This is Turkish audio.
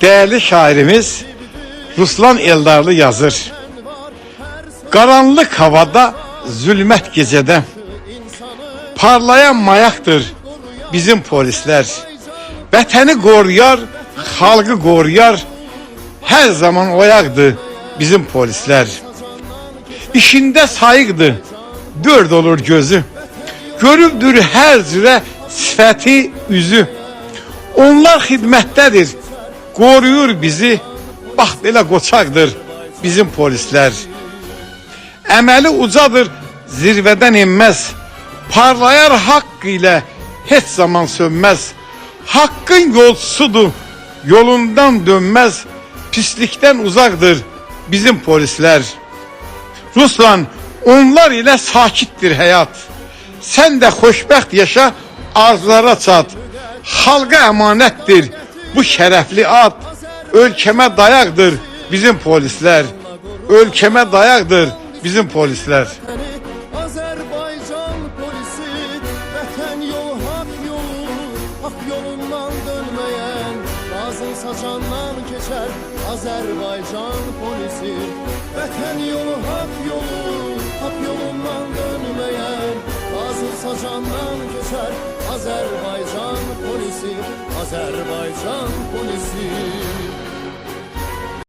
değerli şairimiz Ruslan Eldarlı yazır. Karanlık havada, zulmet gecede parlayan mayaktır bizim polisler. Vətəni qoruyar, xalqı qoruyar, her zaman oyaqdır bizim polisler. İşinde sayıqdır, dörd olur gözü, görübdür her cürə sifəti, üzü. Onlar xidmətdədir, qoruyur bizi, bax belə qoçaqdır bizim polisler. Əməli ucadır, zirvədən inməz, parlayar haqq ilə heç zaman sönməz. Hakkın yolsudur, yolundan dönmez, pislikten uzakdır bizim polisler. Ruslan, onlar ile sakittir hayat. Sen de xoşbəxt yaşa, arzulara çat. Halka emanettir bu şerefli at. Ölkeme dayaqdır bizim polisler. Ölkeme dayaqdır bizim polisler. Azerbaycan polisi, vətən yolu, hak yolu, hak yolundan dönmeyen, lazım saçandan keçer. Azerbaycan polisi, vətən yolu, hak yolu, hak yolundan dönmeyen, lazım saçandan keçer. Azerbaycan polisi, Azerbaycan polisi.